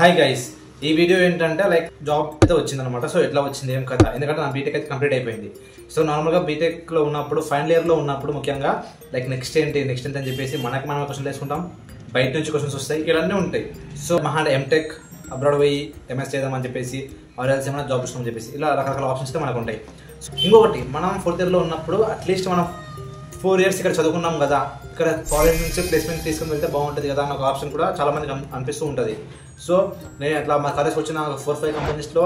Hi guys, ఈ video ఏంటంటే like job అయితే వచ్చిందనమాట. సో ఎట్లా వచ్చింది ఏం కదా, ఎందుకంటే నా బీటెక్ అయితే కంప్లీట్ అయిపోయింది. సో నార్మల్గా బీటెక్లో ఉన్నప్పుడు ఫైనల్ ఇయర్లో ఉన్నప్పుడు ముఖ్యంగా లైక్ నెక్స్ట్ ఏంటి అని చెప్పేసి మనకి మనం క్వశ్చన్ వేసుకుంటాం, బయట నుంచి క్వశ్చన్స్ వస్తాయి, ఇవన్నీ ఉంటాయి. సో మహా ఎంటెక్ అబ్రాడ్ పోయి ఎంఎస్ చేద్దామని చెప్పేసి ఆర్ఎల్స్ ఏమైనా జాబ్ ఇస్తామని చెప్పేసి ఇలా రకరకాల ఆప్షన్స్ అయితే మనకు ఉంటాయి. ఇంకొకటి, మనం 4th ఇయర్లో ఉన్నప్పుడు అట్లీస్ట్ మనం 4 years ఇక్కడ చదువుకున్నాం కదా, ఇక్కడ కాలేజ్ నుంచి ప్లేస్మెంట్ తీసుకుని వెళ్తే బాగుంటుంది కదా అన్న ఒక ఆప్షన్ కూడా చాలా మందికి అనిపిస్తూ ఉంటుంది. సో నేను అట్లా మా కాలేజ్కి వచ్చిన 4-5 కంపెనీస్లో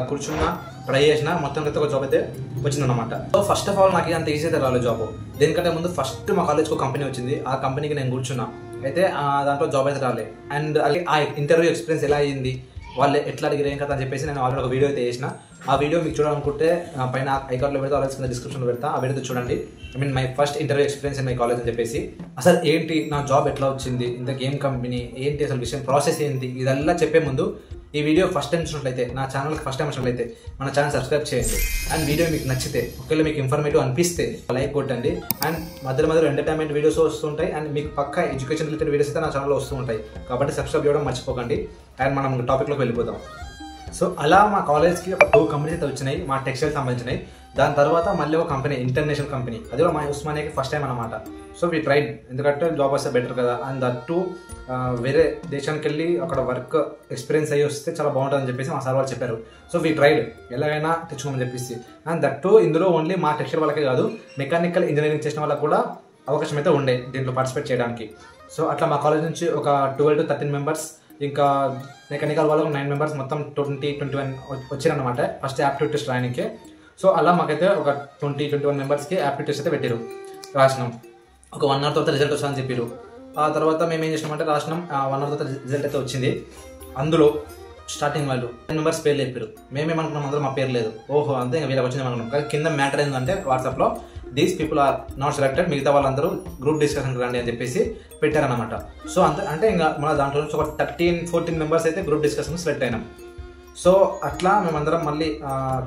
కూర్చున్నా, ట్రై చేసిన, మొత్తం అయితే ఒక జాబ్ అయితే వచ్చిందన్నమాట. సో ఫస్ట్ ఆఫ్ ఆల్ నాకు అంత ఈజీ అయితే రాలేదు జాబ్. దీనికంటే ముందు ఫస్ట్ మా కాలేజ్కి ఒక కంపెనీ వచ్చింది, ఆ కంపెనీకి నేను కూర్చున్నా. అయితే దాంట్లో జాబ్ అయితే రాలేదు. అండ్ ఆ ఇంటర్వ్యూ ఎక్స్పీరియన్స్ ఎలా అయ్యింది, వాళ్ళు ఎట్లా అడిగారు ఏం కదా అని చెప్పేసి నేను ఆల్రెడీ ఒక వీడియో అయితే చేసిన. ఆ వీడియో మీకు చూడాలనుకుంటే పైన ఐకార్డ్లో పెడతా, ఆల్రెడీ కింద డిస్క్రిప్షన్లో పెడతా, ఆ వీడియో చూడండి. My first interview experience in my college అని చెప్పేసి అసలు ఏంటి, నా జాబ్ ఎట్లా వచ్చింది, ఇంత గేమ్ కంపెనీ ఏంటి, అసలు విషయం ప్రాసెస్ ఏంటి, ఇదల్లా చెప్పే ముందు ఈ వీడియో ఫస్ట్ టైం చూసినట్లయితే, నా ఛానల్కి ఫస్ట్ టైం వచ్చినట్లయితే మన ఛానల్ సబ్స్క్రైబ్ చేయండి. అండ్ వీడియో మీకు నచ్చితే, ఒకవేళ మీకు ఇన్ఫర్మేటివ్ అనిపిస్తే లైక్ కొట్టండి. అండ్ మధ్యలో ఎంటర్టైన్మెంట్ వీడియోస్ వస్తుంటాయి, అండ్ మీకు పక్కా ఎడ్యుకేషన్ రిలేటెడ్ వీడియోస్ అయితే నా ఛానల్లో వస్తూ ఉంటాయి. కాబట్టి సబ్స్క్రైబ్ చేయడం మర్చిపోకండి. అండ్ మనం టాపిక్లోకి వెళ్ళిపోతాం. సో అలా మా కాలేజ్కి ఒక 2 కంపెనీస్ అయితే వచ్చినాయి, మా టెక్స్టైల్ సంబంధించినవి. దాని తర్వాత మళ్ళీ ఒక కంపెనీ, ఇంటర్నేషనల్ కంపెనీ, అది కూడా మా ఉస్మానియాకి ఫస్ట్ టైం అనమాట. సో వీ ట్రైడ్, ఎందుకంటే జాబ్ వస్తే బెటర్ కదా. అండ్ దట్టు వేరే దేశానికి వెళ్ళి అక్కడ వర్క్ ఎక్స్పీరియన్స్ అయ్యి వస్తే చాలా బాగుంటుందని చెప్పేసి మా సార్ వాళ్ళు చెప్పారు. సో వీ ట్రైడ్, ఎలాగైనా తెచ్చుకోమని చెప్పేసి. అండ్ దట్టు ఇందులో ఓన్లీ మా టెక్స్టైల్ వాళ్ళకే కాదు, మెకానికల్ ఇంజనీరింగ్ చేసిన వాళ్ళకి కూడా అవకాశం అయితే ఉండే దీంట్లో పార్టిసిపేట్ చేయడానికి. సో అట్లా మా కాలేజ్ నుంచి ఒక 12 to 13 మెంబర్స్, ఇంకా మెకానికల్ వాళ్ళకు 9 మెంబర్స్, మొత్తం 20-21 వచ్చారనమాట ఫస్ట్ యాప్టిట్యూడ్ టెస్ట్ రాయడానికి. సో అలా మాకైతే ఒక 20-21 మెంబర్స్కి యాప్టిట్యూడ్ టెస్ట్ అయితే పెట్టారు. రాసినాం, ఒక 1 hour తర్వాత రిజల్ట్ వస్తుందని చెప్పారు. ఆ తర్వాత మేము ఏం చేసినామంటే రాసినాం, 1 hour తర్వాత రిజల్ట్ అయితే వచ్చింది. అందులో స్టార్టింగ్ వాళ్ళు 10 మెంబర్స్ పేర్లు చెప్పారు. మేమేమనుకున్నాం, అందరూ మా పేరు లేదు. ఓహో అంతే, ఇంకా వీళ్ళకి వచ్చింది అనుకున్నాం. కానీ కింద మ్యాటర్ ఏంటంటే వాట్సాప్లో these people are not selected, మిగతా వాళ్ళందరూ గ్రూప్ డిస్కషన్కి రండి అని చెప్పేసి పెట్టారనమాట. సో అంటే ఇంకా మన దాంట్లో నుంచి ఒక 13-14 మెంబర్స్ అయితే గ్రూప్ డిస్కషన్ సెలెక్ట్ అయినాం. సో అట్లా మేమందరం మళ్ళీ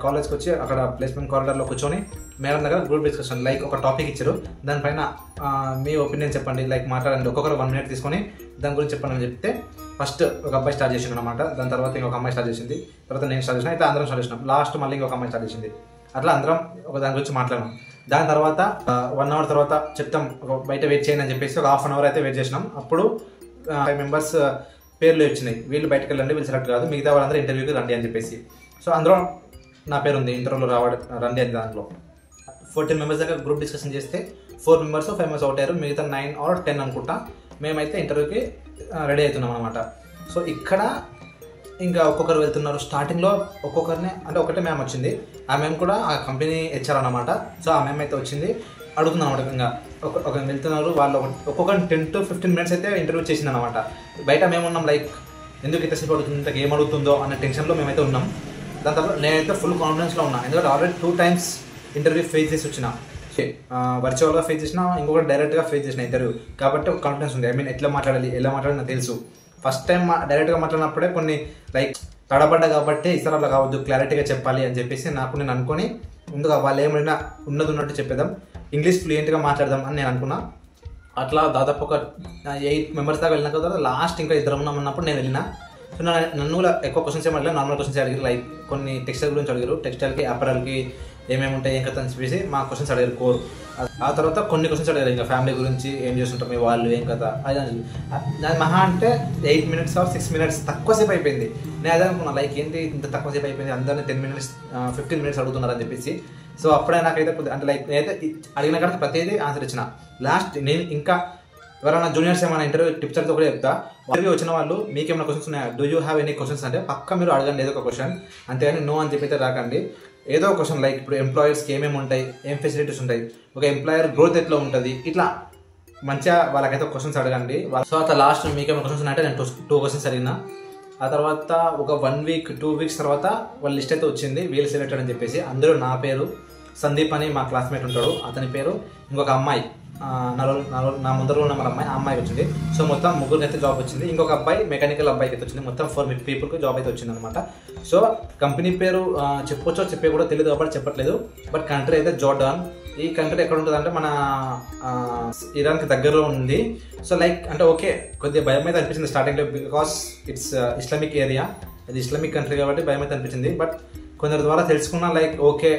కాలేజ్కి వచ్చి అక్కడ ప్లేస్మెంట్ కారిడార్లో కూర్చొని మేడం దగ్గర గ్రూప్ డిస్కషన్, లైక్ ఒక టాపిక్ ఇచ్చారు, దానిపైన మీ ఒపీనియన్ చెప్పండి, లైక్ మాట్లాడండి, ఒక్కొక్కరు 1 minute తీసుకొని దాని గురించి చెప్పండి అని చెప్తే ఫస్ట్ ఒక అబ్బాయి స్టార్ట్ చేసింది అనమాట. దాని తర్వాత ఇంకొక అమ్మాయి స్టార్ట్ చేసింది, తర్వాత నేను స్టార్ట్ చేసిన, అయితే అందరం స్టార్ట్ చేసినాం. లాస్ట్ మళ్ళీ ఇంకొక అమ్మాయి స్టార్ట్ చేసింది. అట్లా అందరం ఒక దాని గురించి మాట్లాడినాం. దాని తర్వాత 1 hour తర్వాత చెప్తాం, బయట వెయిట్ చేయండి అని చెప్పేసి ఒక 1/2 hour అయితే వెయిట్ చేసినాం. అప్పుడు 5 మెంబర్స్ పేర్లు వచ్చినాయి, వీళ్ళు బయటకు వెళ్ళండి, వీళ్ళు సెలెక్ట్ కాదు, మిగతా వాళ్ళందరూ ఇంటర్వ్యూకి రండి అని చెప్పేసి. సో అందులో నా పేరు ఉంది, ఇంటర్వ్యూలో రండి అని. దాంట్లో 14 మెంబర్స్ దగ్గర గ్రూప్ డిస్కషన్ చేస్తే 4 మెంబర్స్ 5 మెంబర్స్ అవుట్ అయ్యారు, మిగతా 9 or 10 అనుకుంటా. మేమైతే ఇంటర్వ్యూకి రెడీ అవుతున్నాం అనమాట. సో ఇక్కడ ఇంకా ఒక్కొక్కరు వెళ్తున్నారు. స్టార్టింగ్లో ఒక్కొక్కరిని, అంటే ఒకటే మ్యామ్ వచ్చింది, ఆ మ్యామ్ కూడా ఆ కంపెనీ హెచ్ఆర్ అనమాట. సో ఆ మ్యామ్ అయితే వచ్చింది, అడుగుతున్నాం అనమాట. ఇంకా ఒక వెళ్తున్నారు వాళ్ళు, ఒక్కొక్కరిని 10 to 15 minutes అయితే ఇంటర్వ్యూ చేసింది అనమాట. బయట మేము ఉన్నాం, లైక్ ఎందుకు ఇంతసేపు అడుగుతుంది, ఇంతకు ఏం అడుగుతుందో అన్న టెన్షన్లో మేమైతే ఉన్నాం. దాని తర్వాత నేనైతే ఫుల్ కాన్ఫిడెన్స్లో ఉన్నా, ఎందుకంటే ఆల్రెడీ 2 times ఇంటర్వ్యూ ఫేస్ చేసి వచ్చిన, వర్చువల్గా ఫేస్ చేసిన, ఇంకొకటి డైరెక్ట్గా ఫేస్ చేసిన ఇంటర్వ్యూ. కాబట్టి ఒక కాన్ఫిడెన్స్ ఉంది, ఎట్లా మాట్లాడాలి, ఎలా మాట్లాడాలి నాకు తెలుసు. ఫస్ట్ టైం డైరెక్ట్గా మాట్లాడినప్పుడే కొన్ని లైక్ తడబడ్డా, కాబట్టి ఇతర అలా కావద్దు, క్లారిటీగా చెప్పాలి అని చెప్పేసి నేను అనుకొని ముందుగా వాళ్ళు ఏమైనా ఉన్నట్టు చెప్పేద్దాం, ఇంగ్లీష్ ఫ్లూయెంట్గా మాట్లాడదాం అని నేను అనుకున్నా. అట్లా దాదాపు ఒక 8 మెంబర్స్ దాకా వెళ్ళిన తర్వాత లాస్ట్ ఇంకా 2 ఉన్నాం అన్నప్పుడు నేను వెళ్ళిన. సో నన్ను కూడా ఎక్కువ క్వశ్చన్స్ ఏమడిగా, నార్మల్ క్వశ్చన్స్ అడిగారు, లైక్ కొన్ని టెక్స్టైల్ గురించి అడిగారు, టెక్స్టైల్కి అపరల్కి ఏమేమి ఉంటాయి ఏం కథ అని చెప్పేసి మా క్వశ్చన్స్ అడిగారు కోర్. ఆ తర్వాత కొన్ని క్వశ్చన్స్ అడిగారు, ఇంకా ఫ్యామిలీ గురించి, ఏం చేస్తుంటాం మీ వాళ్ళు, ఏం కథ అది. దాని మహా అంటే 8 minutes or 6 minutes తక్కువసేపు అయిపోయింది. నేను అదే అనుకున్నా, లైక్ ఏంటి ఇంత తక్కువసేపు అయిపోయింది, అందరినీ 10 minutes 15 minutes అడుగుతున్నారు అని చెప్పేసి. సో అప్పుడే నాకైతే అంటే లైక్ నేనైతే అడిగిన కాడికి ప్రతిదీ ఆన్సర్ ఇచ్చిన. లాస్ట్ నేను ఇంకా ఎవరైనా జూనియర్స్ ఏమైనా ఇంటర్వ్యూ టిప్స్ అడిగితే కూడా చెప్తా, ఇంటర్వ్యూ వచ్చిన వాళ్ళు మీకు ఏమైనా క్వశ్చన్స్ ఉన్నాయా, do you have any questions అంటే పక్క మీరు అడగండి ఏదో ఒక క్వశ్చన్, అంతేగాని నో అని చెప్పి రాకండి. ఏదో ఒక క్వశ్చన్, లైక్ ఇప్పుడు ఎంప్లాయర్స్కి ఏమేమి ఉంటాయి, ఏం ఫెసిలిటీస్ ఉంటాయి, ఒక ఎంప్లాయర్ గ్రోత్ ఎట్లా ఉంటుంది, ఇట్లా మంచిగా వాళ్ళకైతే క్వశ్చన్స్ అడగండి. సో అట్లా లాస్ట్ మీకేమైనా క్వశ్చన్స్ ఉన్నాయంటే నేను 2 questions అడిగిన. ఆ తర్వాత ఒక 1 week 2 weeks తర్వాత వాళ్ళ లిస్ట్ అయితే వచ్చింది, వీళ్ళు సెలెక్టెడ్ అని చెప్పేసి. అందులో నా పేరు, సందీప్ అని మా క్లాస్మేట్ ఉంటాడు అతని పేరు, ఇంకొక అమ్మాయి, నా ముందర ఉన్న మన అమ్మాయి, ఆ అమ్మాయికి వచ్చింది. సో మొత్తం 3 అయితే జాబ్ వచ్చింది. ఇంకొక అబ్బాయి మెకానికల్ అబ్బాయికి అయితే వచ్చింది. మొత్తం 4 పీపుల్కి జాబ్ అయితే వచ్చింది అనమాట. సో కంపెనీ పేరు చెప్పొచ్చో చెప్పే కూడా తెలియదు కాబట్టి చెప్పట్లేదు. బట్ కంట్రీ అయితే జోర్డాన్. ఈ కంట్రీ ఎక్కడ ఉంటుంది అంటే మన ఇరాన్కి దగ్గరలో ఉంది. సో లైక్ అంటే ఓకే కొద్దిగా భయం అయితే అనిపించింది స్టార్టింగ్లో, బికాస్ ఇట్స్ ఇస్లామిక్ ఏరియా, అది ఇస్లామిక్ కంట్రీ కాబట్టి భయం అయితే అనిపించింది. బట్ కొందరి ద్వారా తెలుసుకున్నా లైక్ ఓకే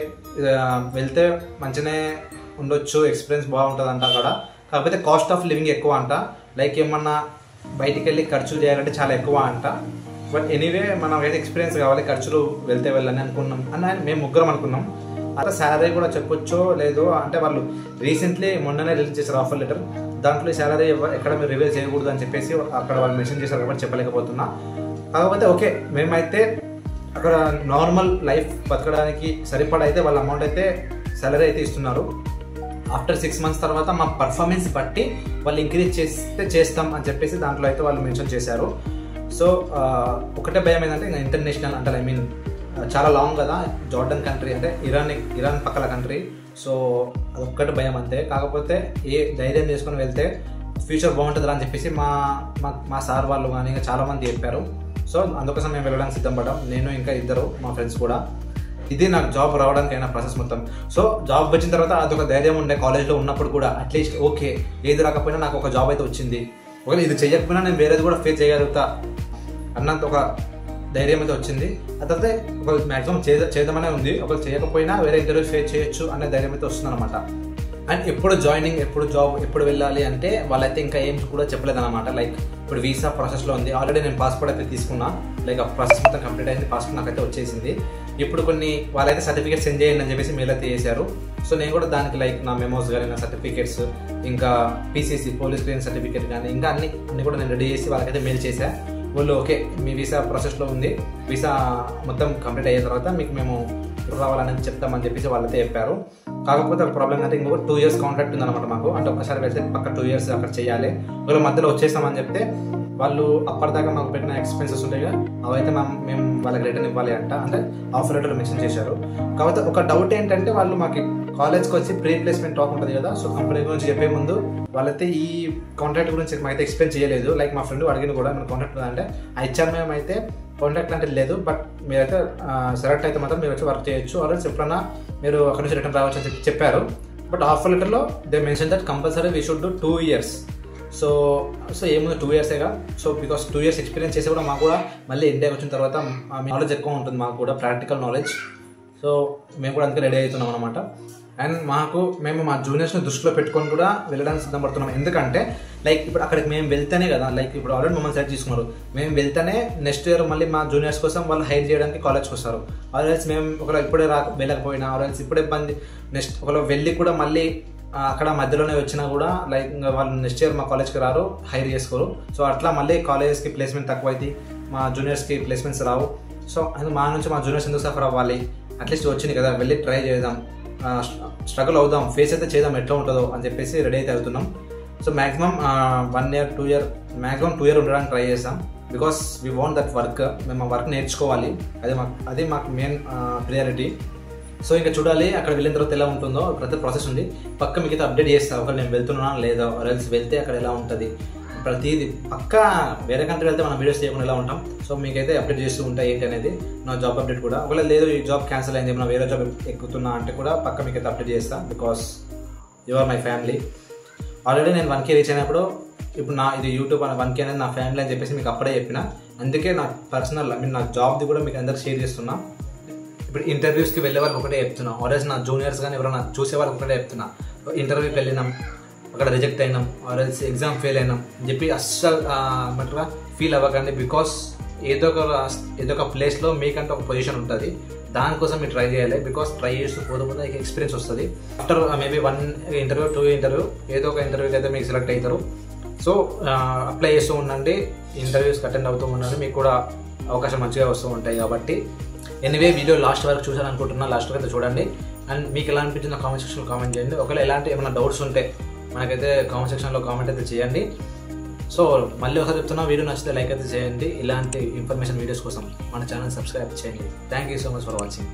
వెళ్తే మంచిగానే ఉండొచ్చు, ఎక్స్పీరియన్స్ బాగుంటుంది అంట అక్కడ. కాకపోతే కాస్ట్ ఆఫ్ లివింగ్ ఎక్కువ అంట, లైక్ ఏమన్నా బయటికి వెళ్ళి ఖర్చులు చేయాలంటే చాలా ఎక్కువ అంట. బట్ ఎనీవే మనం అయితే ఎక్స్పీరియన్స్ కావాలి, ఖర్చులు వెళ్తే వెళ్ళని అనుకున్నాం అని మేము ముగ్గురం అనుకున్నాం. అలా శాలరీ కూడా చెప్పొచ్చో లేదో అంటే వాళ్ళు రీసెంట్లీ మొన్ననే రిలీజ్ చేశారు ఆఫర్ లెటర్, దాంట్లో శాలరీ ఎక్కడ మీరు రివీల్ చేయకూడదు అని చెప్పేసి అక్కడ వాళ్ళు మెన్షన్ చేశారు కాబట్టి చెప్పలేకపోతున్నా. కాకపోతే ఓకే మేమైతే అక్కడ నార్మల్ లైఫ్ బతకడానికి సరిపడా అయితే వాళ్ళ అమౌంట్ అయితే శాలరీ అయితే ఇస్తున్నారు. ఆఫ్టర్ 6 months తర్వాత మా పర్ఫార్మెన్స్ బట్టి వాళ్ళు ఇంక్రీజ్ చేస్తే చేస్తాం అని చెప్పేసి దాంట్లో అయితే వాళ్ళు మెన్షన్ చేశారు. సో ఒకటే భయం ఏంటంటే ఇంకా ఇంటర్నేషనల్ అంటే ఐ మీన్ చాలా లాంగ్ కదా, జార్డన్ కంట్రీ అంటే ఇరాన్ పక్కల కంట్రీ. సో అదొక్కటి భయం అంతే. కాకపోతే ఏ ధైర్యం చేసుకొని వెళ్తే ఫ్యూచర్ బాగుంటుందా అని చెప్పేసి మా సార్ వాళ్ళు కానీ ఇంకా చాలామంది చెప్పారు. సో అందుకోసం మేము వెళ్ళడానికి సిద్ధపడ్డాం, నేను ఇంకా ఇద్దరు మా ఫ్రెండ్స్ కూడా. ఇది నాకు జాబ్ రావడానికి అయిన ప్రాసెస్ మొత్తం. సో జాబ్ వచ్చిన తర్వాత అదొక ధైర్యం ఉండే, కాలేజ్లో ఉన్నప్పుడు కూడా అట్లీస్ట్ ఓకే ఏది రాకపోయినా నాకు ఒక జాబ్ అయితే వచ్చింది, ఒకవేళ ఇది చేయకపోయినా నేను వేరేది కూడా ఫేస్ చేయగలుగుతా అన్నంత ఒక ధైర్యం అయితే వచ్చింది. ఆ తర్వాత ఒక మ్యాక్సిమం చేద్దామనే ఉంది, ఒకవేళ చేయకపోయినా వేరే ఇంటర్వ్యూ ఫేస్ చేయొచ్చు అనే ధైర్యం అయితే వస్తుంది అనమాట. అండ్ ఎప్పుడు జాయినింగ్, ఎప్పుడు జాబ్, ఎప్పుడు వెళ్ళాలి అంటే వాళ్ళైతే ఇంకా ఏం కూడా చెప్పలేదు అనమాట. లైక్ ఇప్పుడు వీసా ప్రాసెస్లో ఉంది, ఆల్రెడీ నేను పాస్పోర్ట్ అయితే తీసుకున్నా, లైక్ ఆ ప్రాసెస్ మొత్తం కంప్లీట్ అయింది, పాస్పోర్ట్ నాకైతే వచ్చేసింది. ఇప్పుడు కొన్ని వాళ్ళైతే సర్టిఫికేట్ సెండ్ చేయండి అని చెప్పేసి మెయిల్ అయితే చేశారు. సో నేను కూడా దానికి లైక్ నా మెమోస్ కానీ నా సర్టిఫికేట్స్ ఇంకా పీసీసీ పోలీస్ క్లియరెన్స్ సర్టిఫికేట్ కానీ ఇంకా అన్ని కూడా నేను రెడీ చేసి వాళ్ళకైతే మెయిల్ చేశాను. వాళ్ళు ఓకే మీ వీసా ప్రాసెస్లో ఉంది, వీసా మొత్తం కంప్లీట్ అయిన తర్వాత మీకు మేము రావాలని చెప్తామని చెప్పేసి వాళ్ళైతే చెప్పారు. కాకపోతే ఒక ప్రాబ్లం అంటే ఇంకొక 2 years కాంట్రాక్ట్ ఉందన్నమాట మాకు. అంటే ఒక్కసారి వెళ్తే పక్క 2 years అక్కడ చేయాలి. ఒకవేళ మధ్యలో వచ్చేస్తామని చెప్తే వాళ్ళు అప్పటిదాకా మాకు పెట్టిన ఎక్స్పెన్సెస్ ఉంటాయి కదా అవైతే మేము వాళ్ళకి రిటర్న్ ఇవ్వాలి అంట, అంటే ఆఫర్ లెటర్ మెన్షన్ చేశారు. కాకపోతే ఒక డౌట్ ఏంటంటే వాళ్ళు మాకు కాలేజ్కి వచ్చి ప్రీ ప్లేస్మెంట్ టాక్ ఉంటుంది కదా, సో కంపెనీ గురించి చెప్పే ముందు వాళ్ళైతే ఈ కాంట్రాక్ట్ గురించి మాకైతే ఎక్స్ప్లెయిన్ చేయలేదు. లైక్ మా ఫ్రెండ్ అడిగిన కూడా మన కాంట్రాక్ట్ ఉందంటే ఇచ్చారు, మేమైతే కాంట్రాక్ట్ అంటే లేదు, బట్ మీరైతే సెలెక్ట్ అయితే మాత్రం మీరు వచ్చి వర్క్ చేయొచ్చు, ఆల్రెడీ ఎప్పుడన్నా మీరు అక్కడ నుంచి రిటర్న్ రావచ్చు అని చెప్పారు. బట్ ఆఫర్ లెటర్లో they mention that compulsory we should do 2 years. So ఏముంది 2 yearsగా. సో బికాస్ 2 years ఎక్స్పీరియన్స్ చేసి కూడా మాకు కూడా మళ్ళీ ఇండియాకి వచ్చిన తర్వాత నాలెడ్జ్ ఎక్కువ ఉంటుంది, మాకు కూడా ప్రాక్టికల్ నాలెడ్జ్. సో మేము కూడా అందుకే రెడీ అవుతున్నాం అనమాట. అండ్ మేము మా జూనియర్స్ని దృష్టిలో పెట్టుకొని కూడా వెళ్ళడానికి సిద్ధపడుతున్నాం. ఎందుకంటే లైక్ ఇప్పుడు అక్కడికి మేము వెళ్తేనే కదా, లైక్ ఇప్పుడు ఆల్రెడీ మమ్మల్ని సెలెక్ట్ చేసుకున్నారు, మేము వెళ్తేనే నెక్స్ట్ ఇయర్ మళ్ళీ మా జూనియర్స్ కోసం వాళ్ళు హైర్ చేయడానికి కాలేజ్కి వస్తారు. ఆల్రెడీ మేము ఒకవేళ ఇప్పుడే వెళ్ళకపోయినా ఆల్రెడీ ఇప్పుడే నెక్స్ట్ ఒకవేళ వెళ్ళి కూడా మళ్ళీ అక్కడ మధ్యలోనే వచ్చినా కూడా లైక్ వాళ్ళు నెక్స్ట్ ఇయర్ మా కాలేజ్కి రారు, హైర్ చేసుకోరు. సో అట్లా మళ్ళీ కాలేజెస్కి ప్లేస్మెంట్ తక్కువ అవుతుంది, మా జూనియర్స్కి ప్లేస్మెంట్స్ రావు. సో మా నుంచి మా జూనియర్స్ ఎందుకు సఫర్ అవ్వాలి, అట్లీస్ట్ వచ్చింది కదా వెళ్ళి ట్రై చేద్దాం, స్ట్రగుల్ అవుదాం, ఫేస్ అయితే చేద్దాం ఎట్లా ఉంటుందో అని చెప్పేసి రెడీ అయితే అవుతున్నాం. So maximum 1 year 2 year maximum 2 year ఉండడానికి ట్రై చేస్తాం. Because we want that work, మేము ఆ వర్క్ నేర్చుకోవాలి, అది మాకు మెయిన్ ప్రియారిటీ. సో ఇంకా చూడాలి అక్కడ వెళ్ళిన తర్వాత ఎలా ఉంటుందో, ప్రతి ప్రాసెస్ ఉంది, పక్క మీకైతే అప్డేట్ చేస్తాను ఒకవేళ నేను వెళ్తున్నానా లేదా, ఆర్ఎల్స్ వెళ్తే అక్కడ ఎలా ఉంటుంది ప్రతిదీ పక్క. వేరే కంట్రీ వెళ్తే మనం వీడియోస్ చేయకుండా ఎలా ఉంటాం. సో మీకైతే అప్డేట్ చేస్తూ ఉంటాయి ఏంటి అనేది, నా జాబ్ అప్డేట్ కూడా. ఒకవేళ లేదు ఈ జాబ్ క్యాన్సిల్ అయింది, ఏమైనా వేరే జాబ్ ఎక్కుతున్నా అంటే కూడా పక్క మీకైతే అప్డేట్ చేస్తాను, because you are my family. Already నేను 1K రీచ్ అయినప్పుడు ఇప్పుడు ఇది యూట్యూబ్ అని 1K అనేది నా ఫ్యామిలీ అని చెప్పేసి మీకు అప్పుడే చెప్పిన. అందుకే నా పర్సనల్ నా జాబ్ది కూడా మీకు అందరికి షేర్ చేస్తున్నా. ఇప్పుడు ఇంటర్వ్యూస్కి వెళ్ళే వాళ్ళకి ఒకటే చెప్తున్నా, ఆర్ఎల్స్ నా జూనియర్స్ కానీ ఎవరైనా చూసే వాళ్ళకి ఒకటే చెప్తున్నా, ఇంటర్వ్యూకి వెళ్ళినాం అక్కడ రిజెక్ట్ అయినాం ఆర్ఎల్స్ ఎగ్జామ్ ఫెయిల్ అయినాం అని చెప్పి అస్సలు ఏమంటారా ఫీల్ అవ్వకండి. బికాస్ ఏదో ఒక ప్లేస్లో మీకంటే ఒక పొజిషన్ ఉంటుంది, దానికోసం మీరు ట్రై చేయాలి. బికాస్ ట్రై చేస్తూ పోతే ఎక్స్పీరియన్స్ వస్తుంది. ఆఫ్టర్ మేబీ 1 interview 2 interview ఏదో ఒక ఇంటర్వ్యూకి అయితే మీకు సెలెక్ట్ అవుతారు. సో అప్లై చేస్తూ ఉండండి, ఇంటర్వ్యూస్కి అటెండ్ అవుతూ ఉండండి, మీకు కూడా అవకాశం మంచిగా వస్తూ ఉంటాయి. కాబట్టి ఎనీవే వీడియో లాస్ట్ వరకు చూసారనుకుంటున్నా, లాస్ట్ వరకు అయితే చూడండి. అండ్ మీకు ఎలా అనిపించిందో కామెంట్ సెక్షన్లో కామెంట్ చేయండి. ఒకవేళ ఎలాంటి ఏమైనా డౌట్స్ ఉంటే మనకైతే కామెంట్ సెక్షన్లో కామెంట్ అయితే చేయండి. సో మళ్ళీ ఒకసారి చెప్తున్నా, వీడియో నచ్చితే లైక్ అయితే చేయండి. ఇలాంటి ఇన్ఫర్మేషన్ వీడియోస్ కోసం మన ఛానల్ సబ్స్క్రైబ్ చేయండి. Thank you so much for watching.